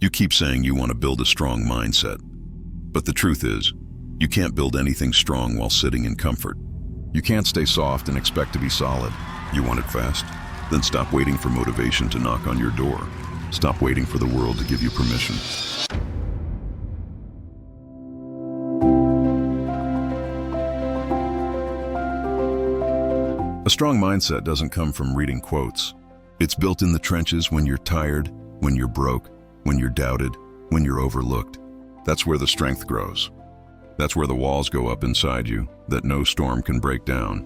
You keep saying you want to build a strong mindset. But the truth is, you can't build anything strong while sitting in comfort. You can't stay soft and expect to be solid. You want it fast? Then stop waiting for motivation to knock on your door. Stop waiting for the world to give you permission. A strong mindset doesn't come from reading quotes. It's built in the trenches when you're tired, when you're broke, when you're doubted, when you're overlooked. That's where the strength grows. That's where the walls go up inside you that no storm can break down.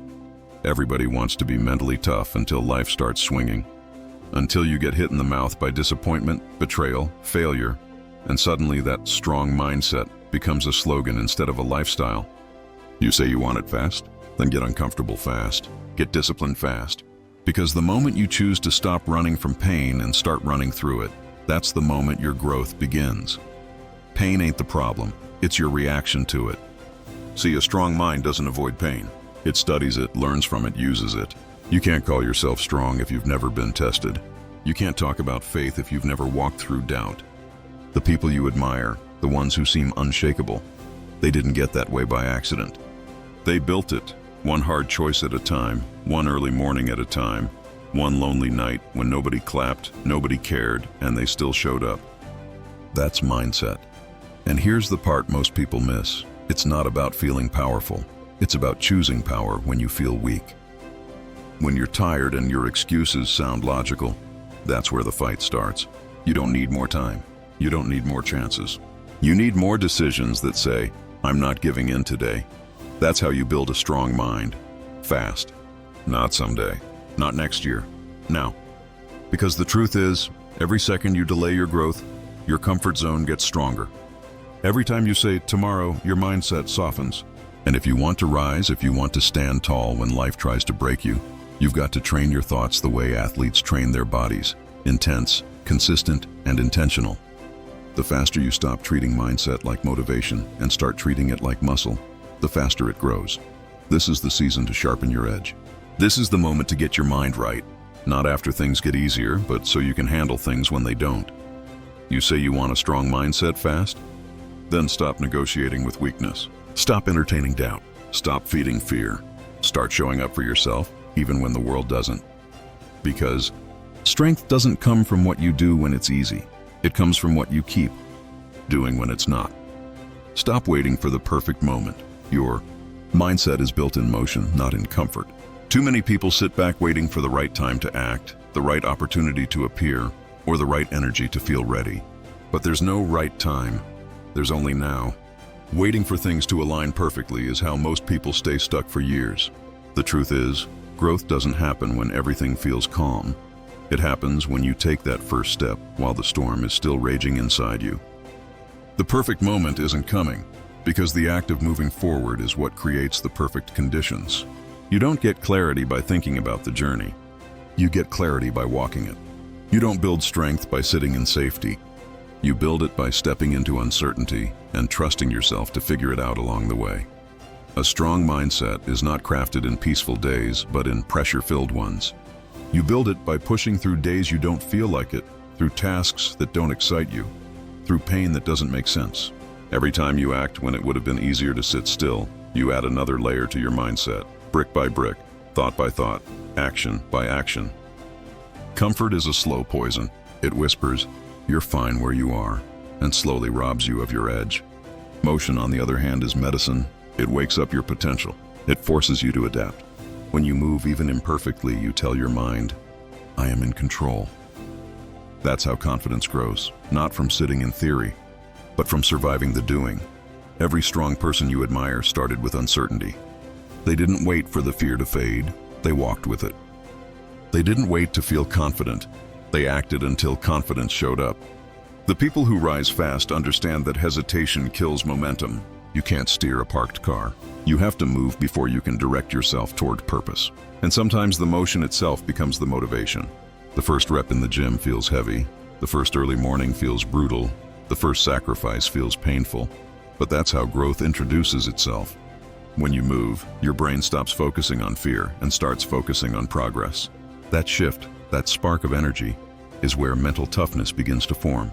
Everybody wants to be mentally tough until life starts swinging. Until you get hit in the mouth by disappointment, betrayal, failure, and suddenly that strong mindset becomes a slogan instead of a lifestyle. You say you want it fast? Then get uncomfortable fast. Get disciplined fast. Because the moment you choose to stop running from pain and start running through it, that's the moment your growth begins. Pain ain't the problem, it's your reaction to it. See, a strong mind doesn't avoid pain. It studies it, learns from it, uses it. You can't call yourself strong if you've never been tested. You can't talk about faith if you've never walked through doubt. The people you admire, the ones who seem unshakable, they didn't get that way by accident. They built it, one hard choice at a time, one early morning at a time, one lonely night when nobody clapped, nobody cared, and they still showed up. That's mindset. And here's the part most people miss. It's not about feeling powerful. It's about choosing power when you feel weak. When you're tired and your excuses sound logical, that's where the fight starts. You don't need more time. You don't need more chances. You need more decisions that say, I'm not giving in today. That's how you build a strong mind. Fast. Not someday. Not next year. Now. Because the truth is, every second you delay your growth, your comfort zone gets stronger. Every time you say tomorrow, your mindset softens. And if you want to rise, if you want to stand tall when life tries to break you, you've got to train your thoughts the way athletes train their bodies. Intense, consistent, and intentional. The faster you stop treating mindset like motivation and start treating it like muscle, the faster it grows. This is the season to sharpen your edge. This is the moment to get your mind right, not after things get easier, but so you can handle things when they don't. You say you want a strong mindset fast? Then stop negotiating with weakness. Stop entertaining doubt. Stop feeding fear. Start showing up for yourself, even when the world doesn't. Because strength doesn't come from what you do when it's easy. It comes from what you keep doing when it's not. Stop waiting for the perfect moment. Your mindset is built in motion, not in comfort. Too many people sit back waiting for the right time to act, the right opportunity to appear, or the right energy to feel ready. But there's no right time. There's only now. Waiting for things to align perfectly is how most people stay stuck for years. The truth is, growth doesn't happen when everything feels calm. It happens when you take that first step while the storm is still raging inside you. The perfect moment isn't coming, because the act of moving forward is what creates the perfect conditions. You don't get clarity by thinking about the journey. You get clarity by walking it. You don't build strength by sitting in safety. You build it by stepping into uncertainty and trusting yourself to figure it out along the way. A strong mindset is not crafted in peaceful days, but in pressure-filled ones. You build it by pushing through days you don't feel like it, through tasks that don't excite you, through pain that doesn't make sense. Every time you act when it would have been easier to sit still, you add another layer to your mindset, brick by brick, thought by thought, action by action. Comfort is a slow poison. It whispers, "You're fine where you are," and slowly robs you of your edge. Motion, on the other hand, is medicine. It wakes up your potential. It forces you to adapt. When you move even imperfectly, you tell your mind, "I am in control." That's how confidence grows, not from sitting in theory, but from surviving the doing. Every strong person you admire started with uncertainty. They didn't wait for the fear to fade, they walked with it. They didn't wait to feel confident, they acted until confidence showed up. The people who rise fast understand that hesitation kills momentum. You can't steer a parked car. You have to move before you can direct yourself toward purpose. And sometimes the motion itself becomes the motivation. The first rep in the gym feels heavy. The first early morning feels brutal. The first sacrifice feels painful. But that's how growth introduces itself. When you move, your brain stops focusing on fear and starts focusing on progress. That shift, that spark of energy, is where mental toughness begins to form.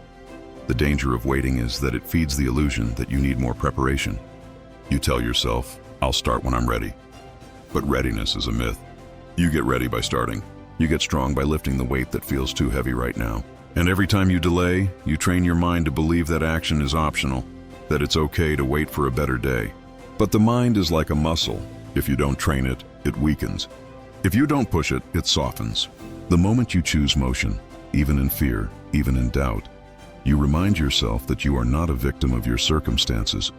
The danger of waiting is that it feeds the illusion that you need more preparation. You tell yourself, I'll start when I'm ready. But readiness is a myth. You get ready by starting. You get strong by lifting the weight that feels too heavy right now. And every time you delay, you train your mind to believe that action is optional, that it's okay to wait for a better day. But the mind is like a muscle. If you don't train it, it weakens. If you don't push it, it softens. The moment you choose motion, even in fear, even in doubt, you remind yourself that you are not a victim of your circumstances.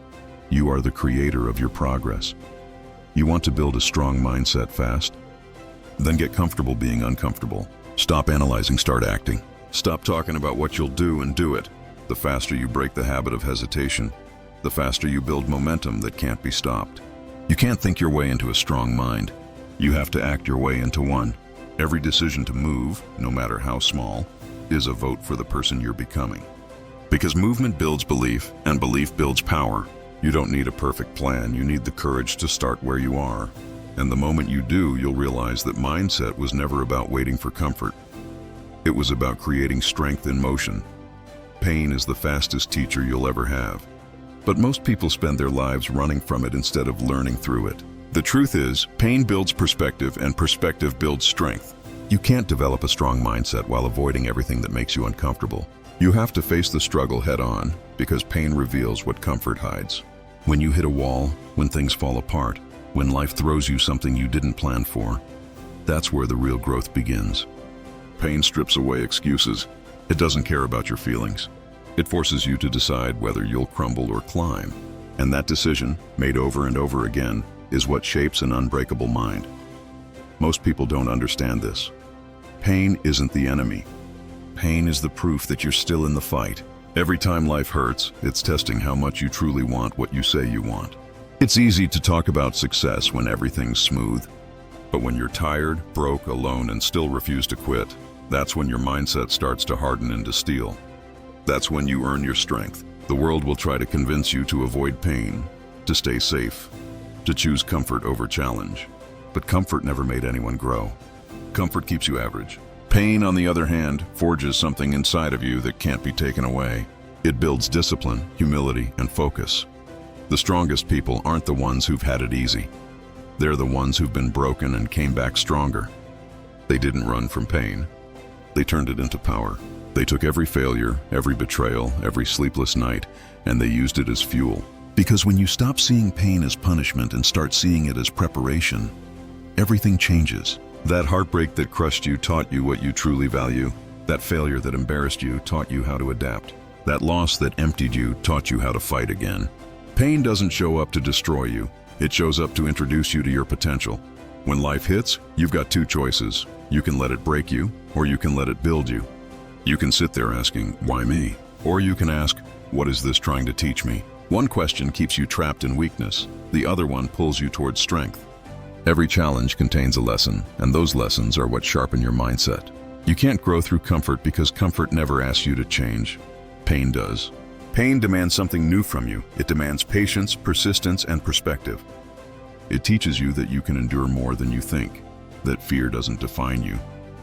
You are the creator of your progress. You want to build a strong mindset fast? Then get comfortable being uncomfortable. Stop analyzing, start acting. Stop talking about what you'll do and do it. The faster you break the habit of hesitation, the faster you build momentum that can't be stopped. You can't think your way into a strong mind. You have to act your way into one. Every decision to move, no matter how small, is a vote for the person you're becoming. Because movement builds belief, and belief builds power. You don't need a perfect plan, you need the courage to start where you are. And the moment you do, you'll realize that mindset was never about waiting for comfort. It was about creating strength in motion. Pain is the fastest teacher you'll ever have. But most people spend their lives running from it instead of learning through it. The truth is, pain builds perspective and perspective builds strength. You can't develop a strong mindset while avoiding everything that makes you uncomfortable. You have to face the struggle head on, because pain reveals what comfort hides. When you hit a wall, when things fall apart, when life throws you something you didn't plan for, that's where the real growth begins. Pain strips away excuses. It doesn't care about your feelings. It forces you to decide whether you'll crumble or climb. And that decision, made over and over again, is what shapes an unbreakable mind. Most people don't understand this. Pain isn't the enemy. Pain is the proof that you're still in the fight. Every time life hurts, it's testing how much you truly want what you say you want. It's easy to talk about success when everything's smooth. But when you're tired, broke, alone, and still refuse to quit, that's when your mindset starts to harden into steel. That's when you earn your strength. The world will try to convince you to avoid pain, to stay safe, to choose comfort over challenge. But comfort never made anyone grow. Comfort keeps you average. Pain, on the other hand, forges something inside of you that can't be taken away. It builds discipline, humility, and focus. The strongest people aren't the ones who've had it easy. They're the ones who've been broken and came back stronger. They didn't run from pain. They turned it into power. They took every failure, every betrayal, every sleepless night, and they used it as fuel. Because when you stop seeing pain as punishment and start seeing it as preparation, everything changes. That heartbreak that crushed you taught you what you truly value. That failure that embarrassed you taught you how to adapt. That loss that emptied you taught you how to fight again. Pain doesn't show up to destroy you. It shows up to introduce you to your potential. When life hits, you've got two choices. You can let it break you, or you can let it build you. You can sit there asking, why me? Or you can ask, what is this trying to teach me? One question keeps you trapped in weakness. The other one pulls you towards strength. Every challenge contains a lesson, and those lessons are what sharpen your mindset. You can't grow through comfort because comfort never asks you to change. Pain does. Pain demands something new from you. It demands patience, persistence, and perspective. It teaches you that you can endure more than you think, that fear doesn't define you,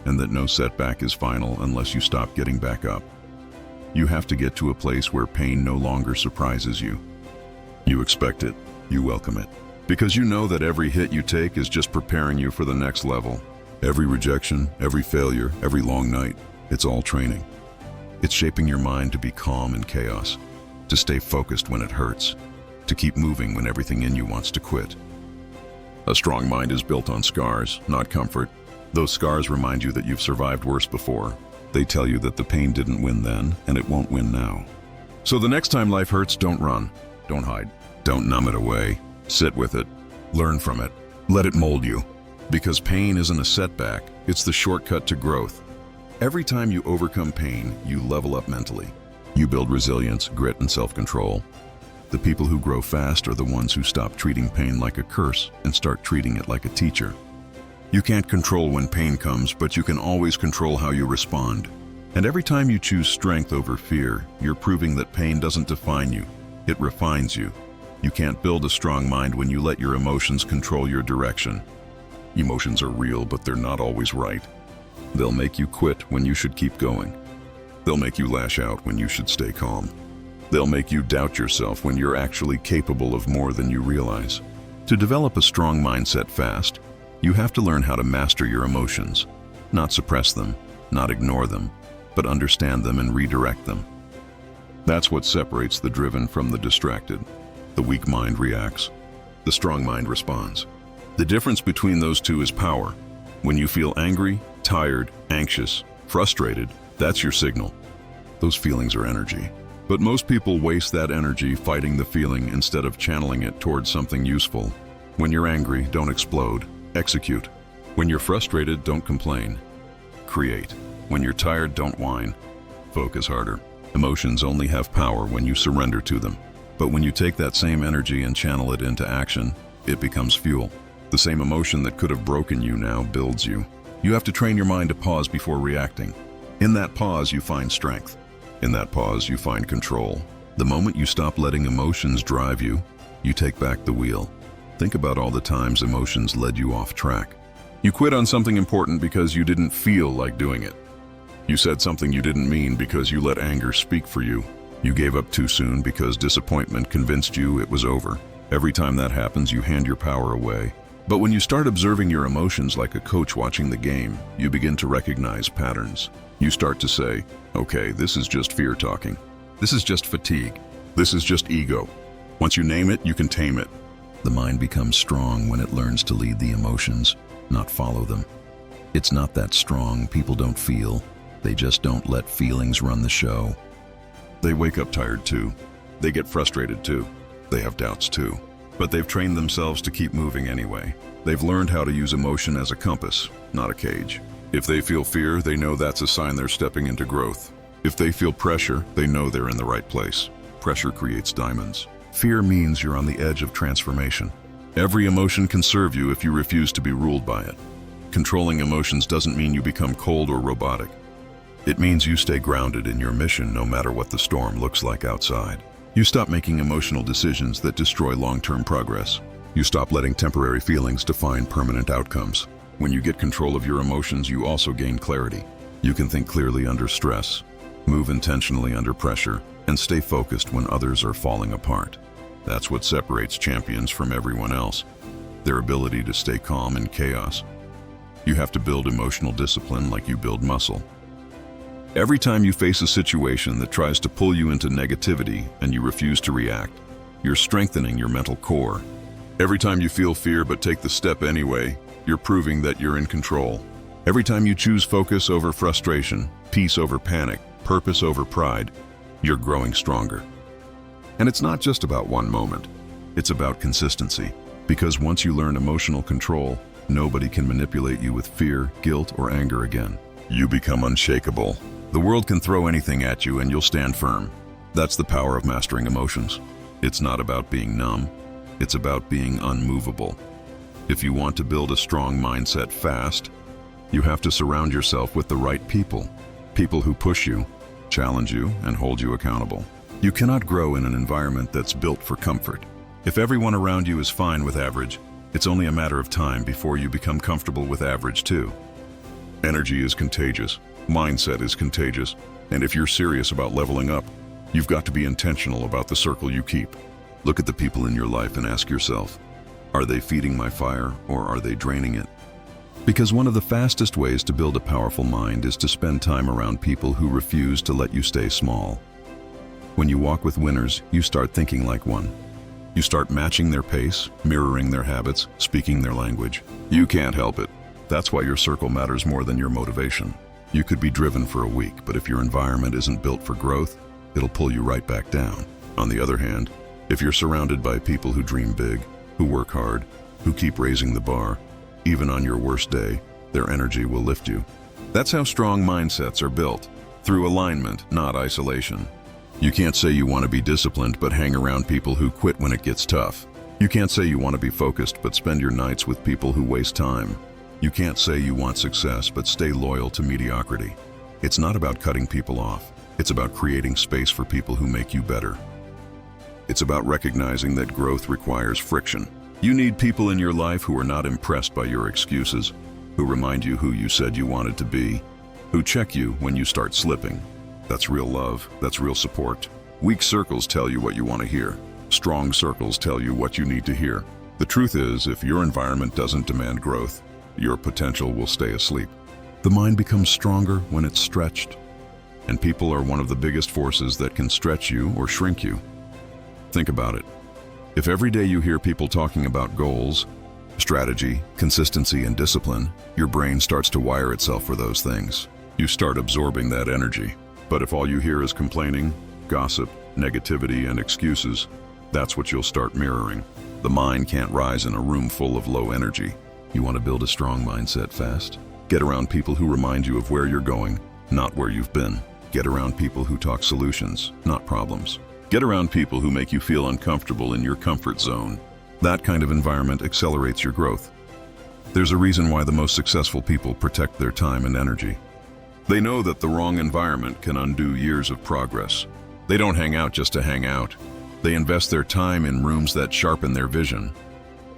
and that no setback is final unless you stop getting back up. You have to get to a place where pain no longer surprises you. You expect it, you welcome it, because you know that every hit you take is just preparing you for the next level. Every rejection, every failure, every long night, it's all training. It's shaping your mind to be calm in chaos, to stay focused when it hurts, to keep moving when everything in you wants to quit. A strong mind is built on scars, not comfort. Those scars remind you that you've survived worse before. They tell you that the pain didn't win then, and it won't win now. So the next time life hurts, don't run, don't hide, don't numb it away. Sit with it, learn from it, let it mold you. Because pain isn't a setback, it's the shortcut to growth. Every time you overcome pain, you level up mentally. You build resilience, grit, and self-control. The people who grow fast are the ones who stop treating pain like a curse and start treating it like a teacher. You can't control when pain comes, but you can always control how you respond. And every time you choose strength over fear, you're proving that pain doesn't define you, it refines you. You can't build a strong mind when you let your emotions control your direction. Emotions are real, but they're not always right. They'll make you quit when you should keep going. They'll make you lash out when you should stay calm. They'll make you doubt yourself when you're actually capable of more than you realize. To develop a strong mindset fast, you have to learn how to master your emotions, not suppress them, not ignore them, but understand them and redirect them. That's what separates the driven from the distracted. The weak mind reacts. The strong mind responds. The difference between those two is power. When you feel angry, tired, anxious, frustrated, that's your signal. Those feelings are energy. But most people waste that energy fighting the feeling instead of channeling it towards something useful. When you're angry, don't explode. Execute. When you're frustrated, don't complain. Create. When you're tired, don't whine. Focus harder. Emotions only have power when you surrender to them. But when you take that same energy and channel it into action, it becomes fuel. The same emotion that could have broken you now builds you. You have to train your mind to pause before reacting. In that pause, you find strength. In that pause, you find control. The moment you stop letting emotions drive you, you take back the wheel. Think about all the times emotions led you off track. You quit on something important because you didn't feel like doing it. You said something you didn't mean because you let anger speak for you. You gave up too soon because disappointment convinced you it was over. Every time that happens, you hand your power away. But when you start observing your emotions like a coach watching the game, you begin to recognize patterns. You start to say, okay, this is just fear talking. This is just fatigue. This is just ego. Once you name it, you can tame it. The mind becomes strong when it learns to lead the emotions, not follow them. It's not that strong. People don't feel. They just don't let feelings run the show. They wake up tired too. They get frustrated too. They have doubts too. But they've trained themselves to keep moving anyway. They've learned how to use emotion as a compass, not a cage. If they feel fear, they know that's a sign they're stepping into growth. If they feel pressure, they know they're in the right place. Pressure creates diamonds. Fear means you're on the edge of transformation. Every emotion can serve you if you refuse to be ruled by it. Controlling emotions doesn't mean you become cold or robotic. It means you stay grounded in your mission no matter what the storm looks like outside. You stop making emotional decisions that destroy long-term progress. You stop letting temporary feelings define permanent outcomes. When you get control of your emotions, you also gain clarity. You can think clearly under stress, move intentionally under pressure, and stay focused when others are falling apart. That's what separates champions from everyone else, their ability to stay calm in chaos. You have to build emotional discipline like you build muscle. Every time you face a situation that tries to pull you into negativity and you refuse to react, you're strengthening your mental core. Every time you feel fear but take the step anyway, you're proving that you're in control. Every time you choose focus over frustration, peace over panic, purpose over pride, you're growing stronger. And it's not just about one moment. It's about consistency. Because once you learn emotional control, nobody can manipulate you with fear, guilt, or anger again. You become unshakable. The world can throw anything at you and you'll stand firm. That's the power of mastering emotions. It's not about being numb. It's about being unmovable. If you want to build a strong mindset fast, you have to surround yourself with the right people. People who push you, challenge you, and hold you accountable. You cannot grow in an environment that's built for comfort. If everyone around you is fine with average, it's only a matter of time before you become comfortable with average too. Energy is contagious. Mindset is contagious. And if you're serious about leveling up, you've got to be intentional about the circle you keep. Look at the people in your life and ask yourself, are they feeding my fire or are they draining it? Because one of the fastest ways to build a powerful mind is to spend time around people who refuse to let you stay small. When you walk with winners, you start thinking like one. You start matching their pace, mirroring their habits, speaking their language. You can't help it. That's why your circle matters more than your motivation. You could be driven for a week, but if your environment isn't built for growth, it'll pull you right back down. On the other hand, if you're surrounded by people who dream big, who work hard, who keep raising the bar, even on your worst day, their energy will lift you. That's how strong mindsets are built, through alignment, not isolation. You can't say you want to be disciplined but hang around people who quit when it gets tough. You can't say you want to be focused but spend your nights with people who waste time. You can't say you want success but stay loyal to mediocrity. It's not about cutting people off. It's about creating space for people who make you better. It's about recognizing that growth requires friction. You need people in your life who are not impressed by your excuses, who remind you who you said you wanted to be, who check you when you start slipping, That's real love. That's real support. Weak circles tell you what you want to hear. Strong circles tell you what you need to hear. The truth is, if your environment doesn't demand growth, your potential will stay asleep. The mind becomes stronger when it's stretched, and people are one of the biggest forces that can stretch you or shrink you. Think about it. If every day you hear people talking about goals, strategy, consistency, and discipline, your brain starts to wire itself for those things. You start absorbing that energy. But if all you hear is complaining, gossip, negativity, and excuses, that's what you'll start mirroring. The mind can't rise in a room full of low energy. You want to build a strong mindset fast? Get around people who remind you of where you're going, not where you've been. Get around people who talk solutions, not problems. Get around people who make you feel uncomfortable in your comfort zone. That kind of environment accelerates your growth. There's a reason why the most successful people protect their time and energy. They know that the wrong environment can undo years of progress. They don't hang out just to hang out. They invest their time in rooms that sharpen their vision.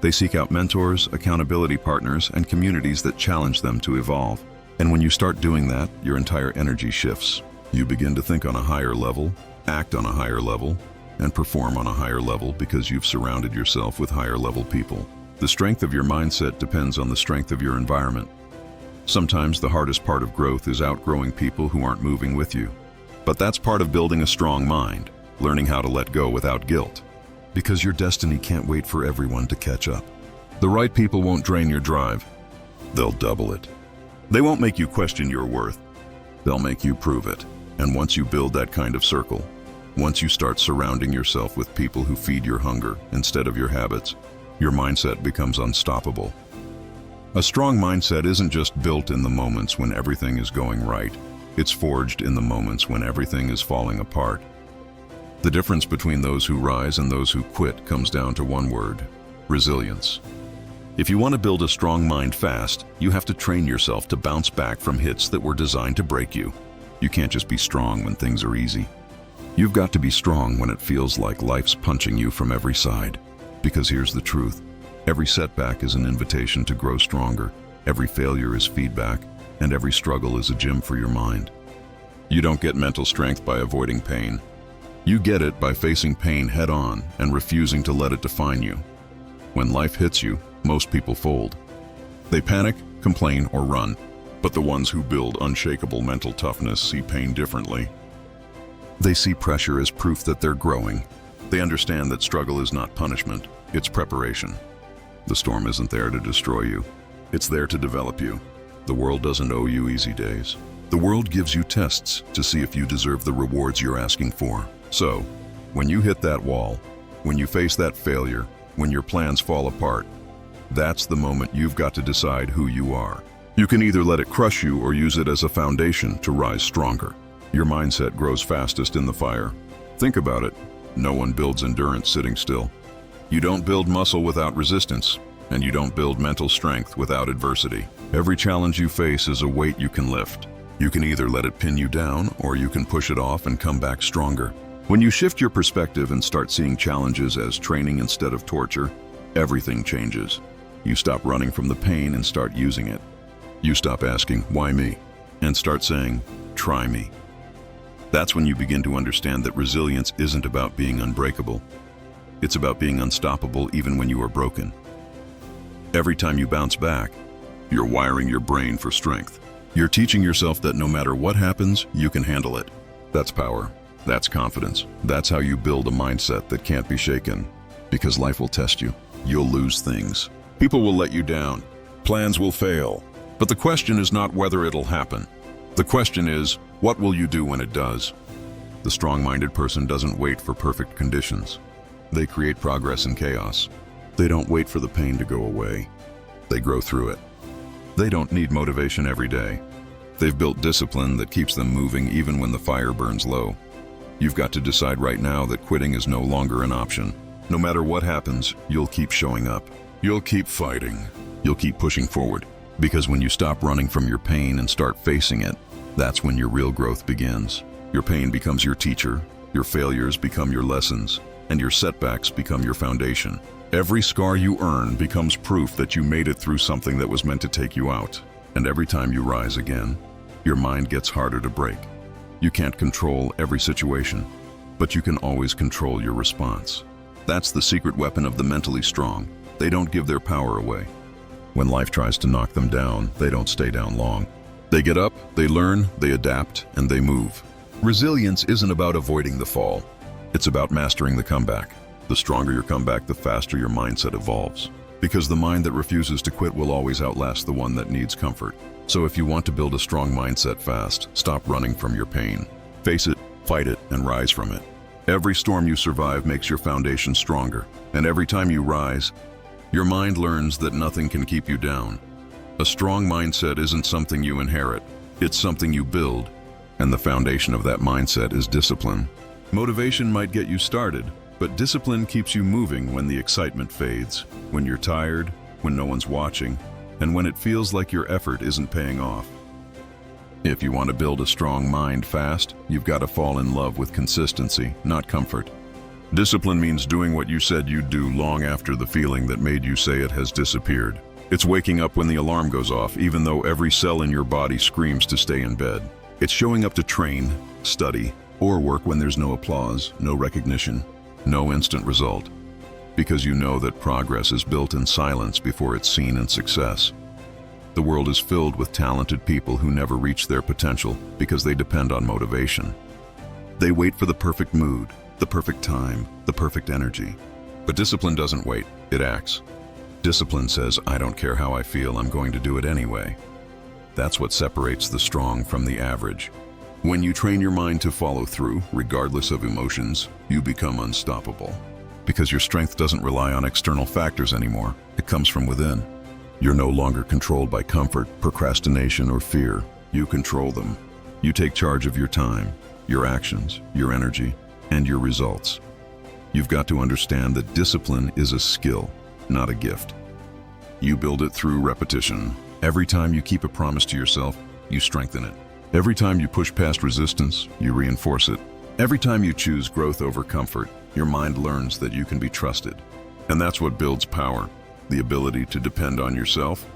They seek out mentors, accountability partners, and communities that challenge them to evolve. And when you start doing that, your entire energy shifts. You begin to think on a higher level, act on a higher level, and perform on a higher level because you've surrounded yourself with higher level people. The strength of your mindset depends on the strength of your environment. Sometimes the hardest part of growth is outgrowing people who aren't moving with you. But that's part of building a strong mind, learning how to let go without guilt. Because your destiny can't wait for everyone to catch up. The right people won't drain your drive. They'll double it. They won't make you question your worth. They'll make you prove it. And once you build that kind of circle, once you start surrounding yourself with people who feed your hunger instead of your habits, your mindset becomes unstoppable. A strong mindset isn't just built in the moments when everything is going right. It's forged in the moments when everything is falling apart. The difference between those who rise and those who quit comes down to one word: resilience. If you want to build a strong mind fast, you have to train yourself to bounce back from hits that were designed to break you. You can't just be strong when things are easy. You've got to be strong when it feels like life's punching you from every side. Because here's the truth. Every setback is an invitation to grow stronger. Every failure is feedback, and every struggle is a gym for your mind. You don't get mental strength by avoiding pain. You get it by facing pain head-on and refusing to let it define you. When life hits you, most people fold. They panic, complain, or run. But the ones who build unshakable mental toughness see pain differently. They see pressure as proof that they're growing. They understand that struggle is not punishment, it's preparation. The storm isn't there to destroy you. It's there to develop you. The world doesn't owe you easy days. The world gives you tests to see if you deserve the rewards you're asking for. So, when you hit that wall, when you face that failure, when your plans fall apart, that's the moment you've got to decide who you are. You can either let it crush you or use it as a foundation to rise stronger. Your mindset grows fastest in the fire. Think about it. No one builds endurance sitting still. You don't build muscle without resistance, and you don't build mental strength without adversity. Every challenge you face is a weight you can lift. You can either let it pin you down, or you can push it off and come back stronger. When you shift your perspective and start seeing challenges as training instead of torture, everything changes. You stop running from the pain and start using it. You stop asking, "Why me?" and start saying, "Try me." That's when you begin to understand that resilience isn't about being unbreakable. It's about being unstoppable even when you are broken. Every time you bounce back, you're wiring your brain for strength. You're teaching yourself that no matter what happens, you can handle it. That's power. That's confidence. That's how you build a mindset that can't be shaken. Because life will test you. You'll lose things. People will let you down. Plans will fail. But the question is not whether it'll happen. The question is, what will you do when it does? The strong-minded person doesn't wait for perfect conditions. They create progress in chaos. They don't wait for the pain to go away. They grow through it. They don't need motivation every day. They've built discipline that keeps them moving even when the fire burns low. You've got to decide right now that quitting is no longer an option. No matter what happens, you'll keep showing up. You'll keep fighting. You'll keep pushing forward. Because when you stop running from your pain and start facing it, that's when your real growth begins. Your pain becomes your teacher, your failures become your lessons, and your setbacks become your foundation. Every scar you earn becomes proof that you made it through something that was meant to take you out. And every time you rise again, your mind gets harder to break. You can't control every situation, but you can always control your response. That's the secret weapon of the mentally strong. They don't give their power away. When life tries to knock them down, they don't stay down long. They get up, they learn, they adapt, and they move. Resilience isn't about avoiding the fall. It's about mastering the comeback. The stronger your comeback, the faster your mindset evolves. Because the mind that refuses to quit will always outlast the one that needs comfort. So if you want to build a strong mindset fast, stop running from your pain. Face it, fight it, and rise from it. Every storm you survive makes your foundation stronger. And every time you rise, your mind learns that nothing can keep you down. A strong mindset isn't something you inherit. It's something you build. And the foundation of that mindset is discipline. Motivation might get you started, but discipline keeps you moving when the excitement fades, when you're tired, when no one's watching, and when it feels like your effort isn't paying off. If you want to build a strong mind fast, you've got to fall in love with consistency, not comfort. Discipline means doing what you said you'd do long after the feeling that made you say it has disappeared. It's waking up when the alarm goes off, even though every cell in your body screams to stay in bed. It's showing up to train, study, or work when there's no applause, no recognition, no instant result. Because you know that progress is built in silence before it's seen in success. The world is filled with talented people who never reach their potential because they depend on motivation. They wait for the perfect mood, the perfect time, the perfect energy. But discipline doesn't wait, it acts. Discipline says, I don't care how I feel, I'm going to do it anyway. That's what separates the strong from the average. When you train your mind to follow through, regardless of emotions, you become unstoppable. Because your strength doesn't rely on external factors anymore, it comes from within. You're no longer controlled by comfort, procrastination, or fear. You control them. You take charge of your time, your actions, your energy, and your results. You've got to understand that discipline is a skill, not a gift. You build it through repetition. Every time you keep a promise to yourself, you strengthen it. Every time you push past resistance, you reinforce it. Every time you choose growth over comfort, your mind learns that you can be trusted. And that's what builds power, the ability to depend on yourself.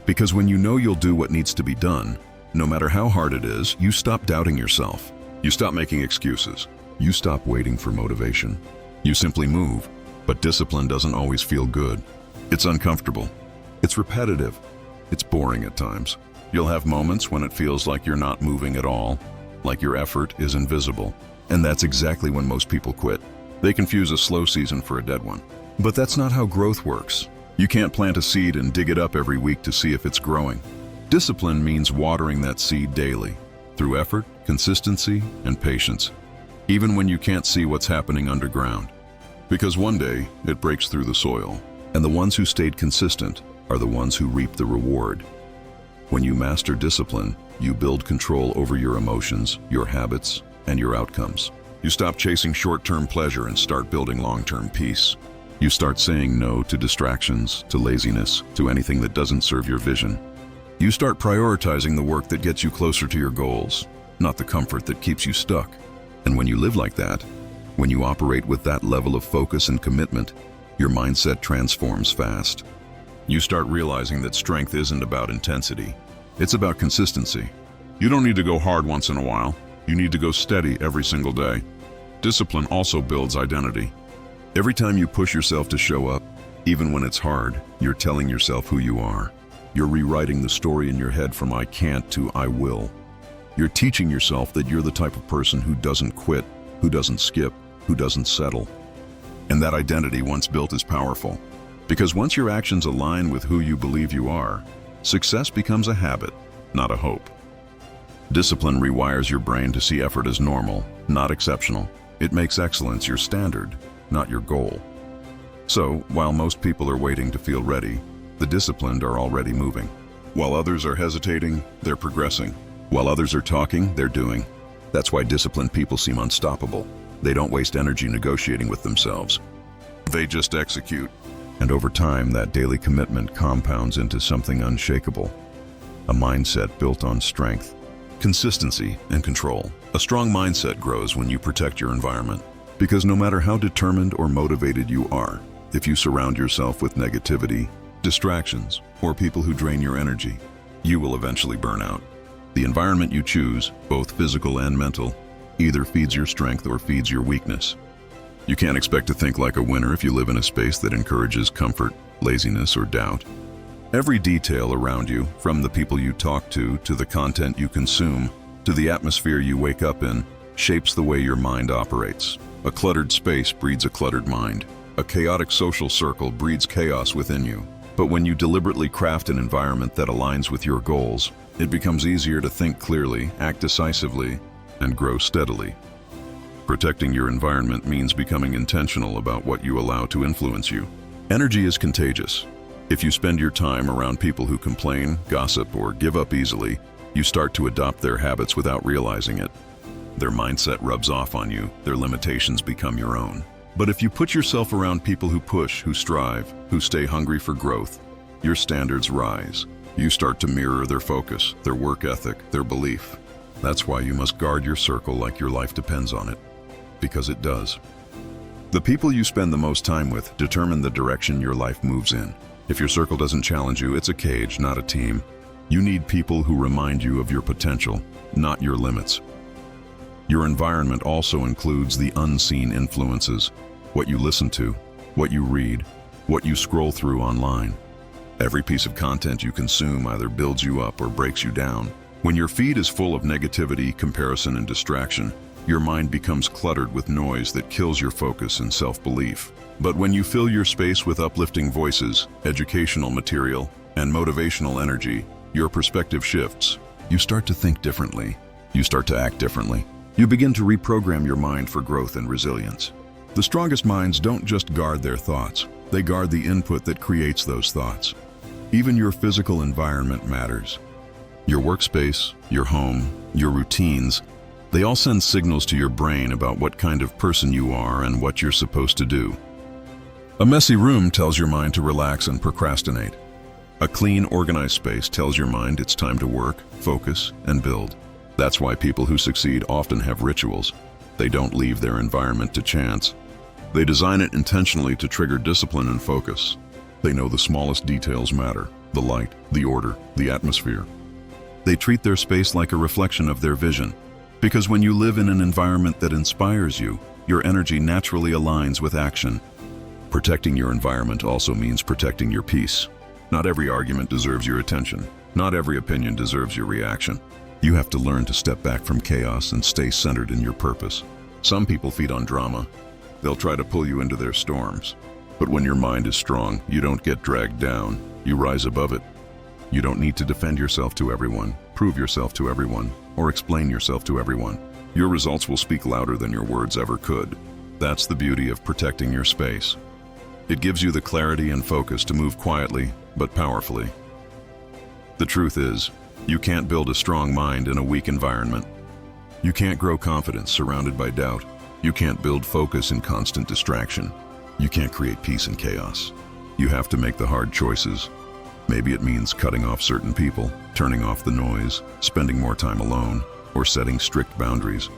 Because when you know you'll do what needs to be done, no matter how hard it is, you stop doubting yourself. You stop making excuses. You stop waiting for motivation. You simply move. But discipline doesn't always feel good. It's uncomfortable. It's repetitive. It's boring at times. You'll have moments when it feels like you're not moving at all, like your effort is invisible. And that's exactly when most people quit. They confuse a slow season for a dead one. But that's not how growth works. You can't plant a seed and dig it up every week to see if it's growing. Discipline means watering that seed daily, through effort, consistency, and patience, even when you can't see what's happening underground. Because one day, it breaks through the soil, and the ones who stayed consistent are the ones who reap the reward. When you master discipline, you build control over your emotions, your habits, and your outcomes. You stop chasing short-term pleasure and start building long-term peace. You start saying no to distractions, to laziness, to anything that doesn't serve your vision. You start prioritizing the work that gets you closer to your goals, not the comfort that keeps you stuck. And when you live like that, when you operate with that level of focus and commitment, your mindset transforms fast. You start realizing that strength isn't about intensity. It's about consistency. You don't need to go hard once in a while. You need to go steady every single day. Discipline also builds identity. Every time you push yourself to show up, even when it's hard, you're telling yourself who you are. You're rewriting the story in your head from I can't to I will. You're teaching yourself that you're the type of person who doesn't quit, who doesn't skip, who doesn't settle. And that identity, once built, is powerful. Because once your actions align with who you believe you are, success becomes a habit, not a hope. Discipline rewires your brain to see effort as normal, not exceptional. It makes excellence your standard, not your goal. So, while most people are waiting to feel ready, the disciplined are already moving. While others are hesitating, they're progressing. While others are talking, they're doing. That's why disciplined people seem unstoppable. They don't waste energy negotiating with themselves. They just execute. And over time, that daily commitment compounds into something unshakable. A mindset built on strength, consistency, and control. A strong mindset grows when you protect your environment. Because no matter how determined or motivated you are, if you surround yourself with negativity, distractions, or people who drain your energy, you will eventually burn out. The environment you choose, both physical and mental, either feeds your strength or feeds your weakness. You can't expect to think like a winner if you live in a space that encourages comfort, laziness, or doubt. Every detail around you, from the people you talk to the content you consume, to the atmosphere you wake up in, shapes the way your mind operates. A cluttered space breeds a cluttered mind. A chaotic social circle breeds chaos within you. But when you deliberately craft an environment that aligns with your goals, it becomes easier to think clearly, act decisively, and grow steadily. Protecting your environment means becoming intentional about what you allow to influence you. Energy is contagious. If you spend your time around people who complain, gossip, or give up easily, you start to adopt their habits without realizing it. Their mindset rubs off on you, their limitations become your own. But if you put yourself around people who push, who strive, who stay hungry for growth, your standards rise. You start to mirror their focus, their work ethic, their belief. That's why you must guard your circle like your life depends on it. Because it does. The people you spend the most time with determine the direction your life moves in. If your circle doesn't challenge you, it's a cage, not a team. You need people who remind you of your potential, not your limits. Your environment also includes the unseen influences, what you listen to, what you read, what you scroll through online. Every piece of content you consume either builds you up or breaks you down. When your feed is full of negativity, comparison, and distraction, your mind becomes cluttered with noise that kills your focus and self-belief. But when you fill your space with uplifting voices, educational material, and motivational energy, your perspective shifts. You start to think differently. You start to act differently. You begin to reprogram your mind for growth and resilience. The strongest minds don't just guard their thoughts, they guard the input that creates those thoughts. Even your physical environment matters. Your workspace, your home, your routines, they all send signals to your brain about what kind of person you are and what you're supposed to do. A messy room tells your mind to relax and procrastinate. A clean, organized space tells your mind it's time to work, focus, and build. That's why people who succeed often have rituals. They don't leave their environment to chance. They design it intentionally to trigger discipline and focus. They know the smallest details matter: the light, the order, the atmosphere. They treat their space like a reflection of their vision. Because when you live in an environment that inspires you, your energy naturally aligns with action. Protecting your environment also means protecting your peace. Not every argument deserves your attention. Not every opinion deserves your reaction. You have to learn to step back from chaos and stay centered in your purpose. Some people feed on drama. They'll try to pull you into their storms. But when your mind is strong, you don't get dragged down. You rise above it. You don't need to defend yourself to everyone, prove yourself to everyone, or explain yourself to everyone. Your results will speak louder than your words ever could. That's the beauty of protecting your space. It gives you the clarity and focus to move quietly, but powerfully. The truth is, you can't build a strong mind in a weak environment. You can't grow confidence surrounded by doubt. You can't build focus in constant distraction. You can't create peace in chaos. You have to make the hard choices. Maybe it means cutting off certain people, turning off the noise, spending more time alone, or setting strict boundaries.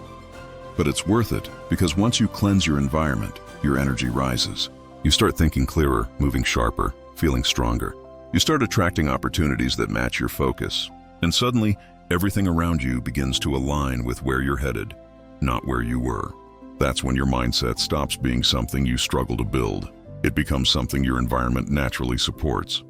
But it's worth it, because once you cleanse your environment, your energy rises. You start thinking clearer, moving sharper, feeling stronger. You start attracting opportunities that match your focus. And suddenly, everything around you begins to align with where you're headed, not where you were. That's when your mindset stops being something you struggle to build. It becomes something your environment naturally supports.